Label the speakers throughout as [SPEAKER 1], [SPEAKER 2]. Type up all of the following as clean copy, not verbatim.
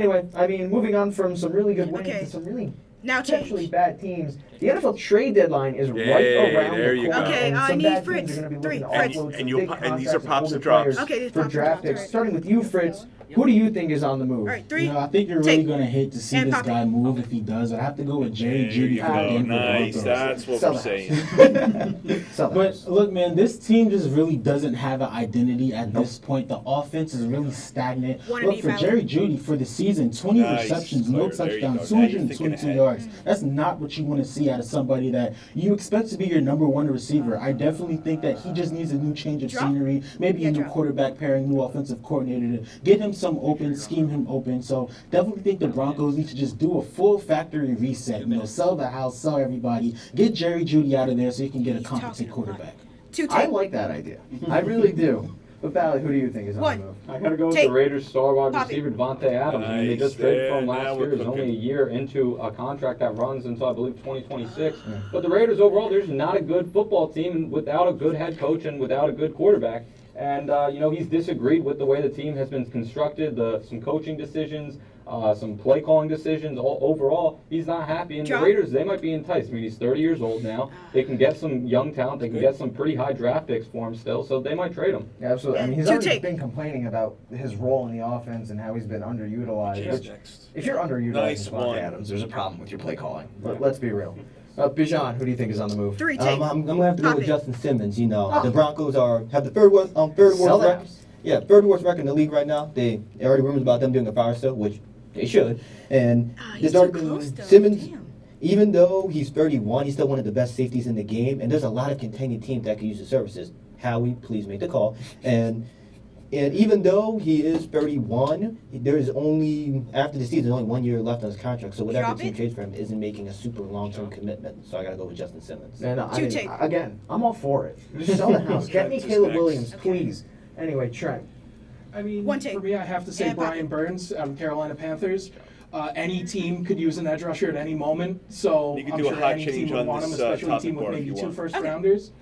[SPEAKER 1] Anyway, I mean, moving on from some really good wins to some really potentially bad teams. The NFL trade deadline is right around the corner.
[SPEAKER 2] Okay,
[SPEAKER 1] and
[SPEAKER 2] I
[SPEAKER 1] some
[SPEAKER 2] need
[SPEAKER 1] bad
[SPEAKER 2] Fritz.
[SPEAKER 1] teams are going to be
[SPEAKER 2] Three,
[SPEAKER 1] looking to
[SPEAKER 2] Fritz.
[SPEAKER 1] offload some
[SPEAKER 3] And
[SPEAKER 1] big
[SPEAKER 3] these are
[SPEAKER 1] contracts
[SPEAKER 3] pops
[SPEAKER 1] and
[SPEAKER 3] and drops.
[SPEAKER 2] Okay,
[SPEAKER 1] for draft picks. Starting with you, Fritz. Who do you think is on the move?
[SPEAKER 2] All right, 3.
[SPEAKER 4] I think you're really going to hate to see this guy move if he does. I'd have to go with Jerry Jeudy for the Denver
[SPEAKER 3] Nice,
[SPEAKER 4] Broncos.
[SPEAKER 3] that's what we're saying.
[SPEAKER 4] But look, man, this team just really doesn't have an identity at this point. The offense is really stagnant. Look, for Jerry Jeudy, for the season, 20 receptions, no touchdowns, 222 yards. That's not what you want to see out of somebody that you expect to be your number one receiver. I definitely think that he just needs a new change of scenery, maybe a new quarterback pairing, new offensive coordinator to get him some open, scheme him open. So definitely think the Broncos need to just do a full factory reset. Sell the house, sell everybody, get Jerry Jeudy out of there so you can get a competent quarterback.
[SPEAKER 1] I like that idea. I really do. But Bally, who do you think is on the move?
[SPEAKER 5] I gotta go with the Raiders' star wide receiver Devontae Adams. I mean, they just traded from last year. He's only a year into a contract that runs until I believe 2026. But the Raiders overall, they're just not a good football team without a good head coach and without a good quarterback. And he's disagreed with the way the team has been constructed, some coaching decisions, some play calling decisions. Overall, he's not happy. And the Raiders, they might be enticed. I mean, he's 30 years old now. They can get some young talent. They can get some pretty high draft picks for him still. So they might trade him.
[SPEAKER 1] Yeah, absolutely. I mean, he's already been complaining about his role in the offense and how he's been underutilized. Which, if you're underutilized Devontae Adams, there's a problem with your play calling. Let's be real. Bijan, who do you think is on the move?
[SPEAKER 6] I'm going to have to go with Justin Simmons. The Broncos have the third worst record. Yeah, third worst record in the league right now. They already rumors about them doing a fire sale, which they should. And Simmons, even though he's 31, he's still one of the best safeties in the game. And there's a lot of contending teams that could use his services. Howie, please make the call. And even though he is 31, there's only, after the season, only 1 year left on his contract. So whatever team trades for him isn't making a super long-term commitment. So I got to go with Justin Simmons.
[SPEAKER 1] Again, I'm all for it. Just sell the house. Get me Caleb Williams, please. Anyway, Trent.
[SPEAKER 7] I mean, for me, I have to say Brian Burns out of Carolina Panthers. Any team could use an edge rusher at any moment, so I'm sure any team would want him, especially a team with maybe 2 first-rounders.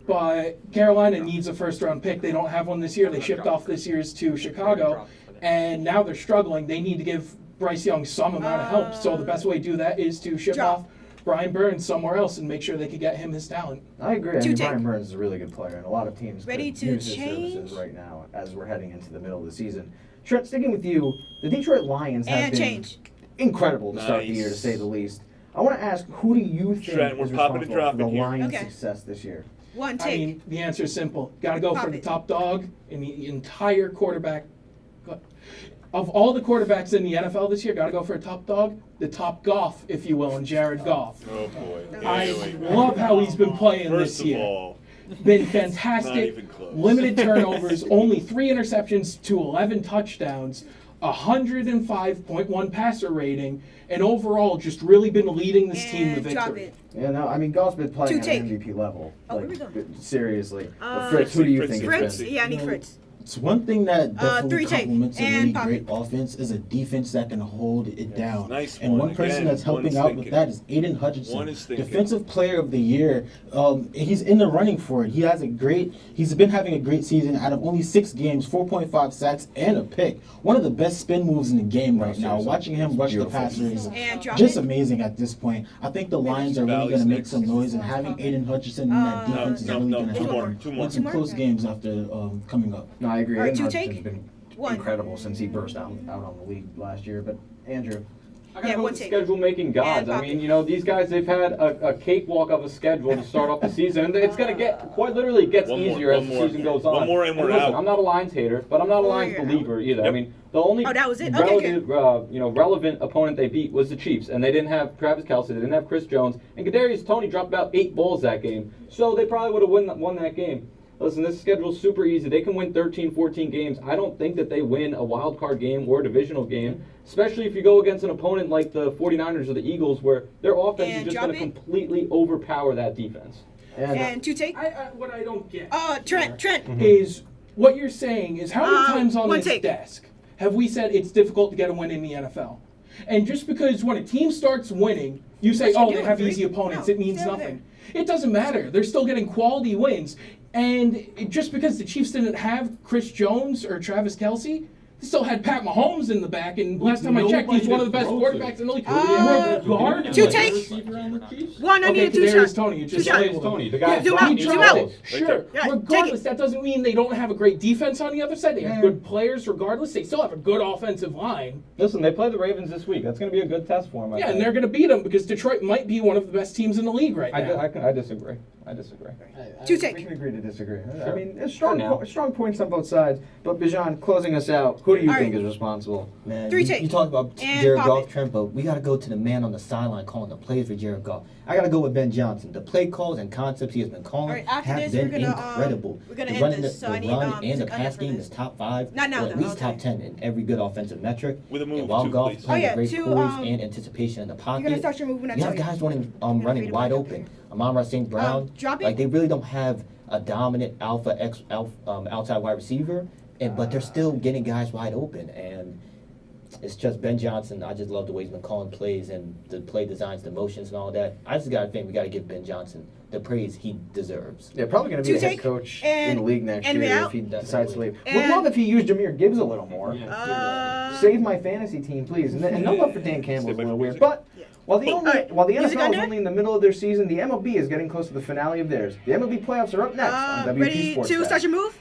[SPEAKER 7] But Carolina needs a first-round pick. They don't have one this year. They shipped off this year's to Chicago, and now they're struggling. They need to give Bryce Young some amount of help, so the best way to do that is to ship off Brian Burns somewhere else and make sure they could get him his talent.
[SPEAKER 1] I agree. I mean, Brian Burns is a really good player, and a lot of teams could use his
[SPEAKER 2] change
[SPEAKER 1] services right now as we're heading into the middle of the season. Trent, sticking with you, the Detroit Lions have been incredible to start the year, to say the least. I want to ask, who do you think is responsible for the Lions' success this year?
[SPEAKER 7] I mean, the answer is simple. Got to go for the top dog in the entire quarterback. Of all the quarterbacks in the NFL this year, got to go for a top dog, the top Goff, if you will, and Jared Goff.
[SPEAKER 3] Oh, boy.
[SPEAKER 7] I love how he's been playing this year. Been fantastic. Limited turnovers, only 3 interceptions to 11 touchdowns, 105.1 passer rating, and overall just really been leading this team to victory.
[SPEAKER 1] Yeah, no, I mean, Goff's been playing at an MVP level. Seriously. Fritz, who do you think
[SPEAKER 2] Fritz?
[SPEAKER 1] it's been?
[SPEAKER 2] Yeah, I need Fritz.
[SPEAKER 4] It's one thing that definitely complements a really great offense is a defense that can hold it down. And one person that's helping out with that is Aiden Hutchinson, Defensive Player of the Year. He's in the running for it. He's been having a great season. Out of only 6 games, 4.5 sacks and a pick. One of the best spin moves in the game right now. Watching him rush the passer is just amazing at this point. I think the Lions are really going to make some noise, and having Aiden Hutchinson in that defense is really going to help them win some close games after coming up.
[SPEAKER 1] I agree. Aiden Hutchinson's been incredible since he burst out on the league last year. But Andrew,
[SPEAKER 5] I gotta go with schedule-making gods. I mean, these guys, they've had a cakewalk of a schedule to start off the season, and it's gonna get gets easier as the season goes on.
[SPEAKER 3] One more and we're out.
[SPEAKER 5] I'm not a Lions hater, but I'm not a Lions believer either. I mean, the only relevant opponent they beat was the Chiefs, and they didn't have Travis Kelce, they didn't have Chris Jones, and Kadarius Toney dropped about 8 balls that game, so they probably would have won that game. Listen, this schedule's super easy. They can win 13, 14 games. I don't think that they win a wild card game or a divisional game, especially if you go against an opponent like the 49ers or the Eagles, where their offense is just going to completely overpower that defense.
[SPEAKER 2] And to take
[SPEAKER 7] what I don't get
[SPEAKER 2] Trent
[SPEAKER 7] is what you're saying is how many times on this desk have we said it's difficult to get a win in the NFL? And just because when a team starts winning, you say, they have easy opponents, it means nothing. It doesn't matter. They're still getting quality wins. And just because the Chiefs didn't have Chris Jones or Travis Kelce still had Pat Mahomes in the back, and last time I checked, he's one of the best quarterbacks in the league.
[SPEAKER 2] Two takes. One, I need a two shot.
[SPEAKER 7] Tony. You just
[SPEAKER 5] Kadarius Toney. The guy
[SPEAKER 2] zoom out.
[SPEAKER 7] Sure. Regardless, that doesn't mean they don't have a great defense on the other side. They have good players regardless. They still have a good offensive line.
[SPEAKER 5] Listen, they play the Ravens this week. That's going to be a good test for them.
[SPEAKER 7] Yeah, and they're going to beat them because Detroit might be one of the best teams in the league right now.
[SPEAKER 5] I disagree.
[SPEAKER 2] Two take.
[SPEAKER 1] We can agree to disagree. Sure. I mean, there's strong points on both sides. But Bijan, closing us out, who do you think is responsible?
[SPEAKER 6] Man,
[SPEAKER 2] Three
[SPEAKER 6] you
[SPEAKER 2] take.
[SPEAKER 6] talk about Jared Goff, Trent, but we got to go to the man on the sideline calling the plays for Jared Goff. I got to go with Ben Johnson. The play calls and concepts he has been calling have been incredible.
[SPEAKER 2] We're gonna
[SPEAKER 6] the
[SPEAKER 2] end
[SPEAKER 6] running
[SPEAKER 2] this, so
[SPEAKER 6] the
[SPEAKER 2] I need
[SPEAKER 6] run and the
[SPEAKER 2] music
[SPEAKER 6] pass
[SPEAKER 2] for
[SPEAKER 6] game
[SPEAKER 2] this.
[SPEAKER 6] is top 5,
[SPEAKER 2] Not now,
[SPEAKER 6] or at
[SPEAKER 2] though,
[SPEAKER 6] least top
[SPEAKER 2] okay.
[SPEAKER 6] 10 in every good offensive metric.
[SPEAKER 3] With a move,
[SPEAKER 6] and while
[SPEAKER 3] too,
[SPEAKER 6] Goff
[SPEAKER 3] please.
[SPEAKER 6] playing great
[SPEAKER 2] two,
[SPEAKER 6] poise and anticipation in the pocket,
[SPEAKER 2] You're gonna start your move when I
[SPEAKER 6] you
[SPEAKER 2] tell
[SPEAKER 6] have
[SPEAKER 2] you.
[SPEAKER 6] guys running
[SPEAKER 2] feed him
[SPEAKER 6] wide
[SPEAKER 2] back up
[SPEAKER 6] open.
[SPEAKER 2] here.
[SPEAKER 6] Amon-Ra St. Brown,
[SPEAKER 2] drop it.
[SPEAKER 6] like they really don't have a dominant outside wide receiver, but they're still getting guys wide open. And it's just Ben Johnson. I just love the way he's been calling plays and the play designs, the motions, and all that. I just got to think we got to give Ben Johnson the praise he deserves.
[SPEAKER 1] Yeah, probably going to be the head coach in the league next year if he decides to leave. Would love if he used Jahmyr Gibbs a little more. Save my fantasy team, please. And no love for Dan Campbell is a little weird. But while the NFL is only in the middle of their season, the MLB is getting close to the finale of theirs. The MLB playoffs are up next on WP
[SPEAKER 2] Ready
[SPEAKER 1] Sports.
[SPEAKER 2] to start your move?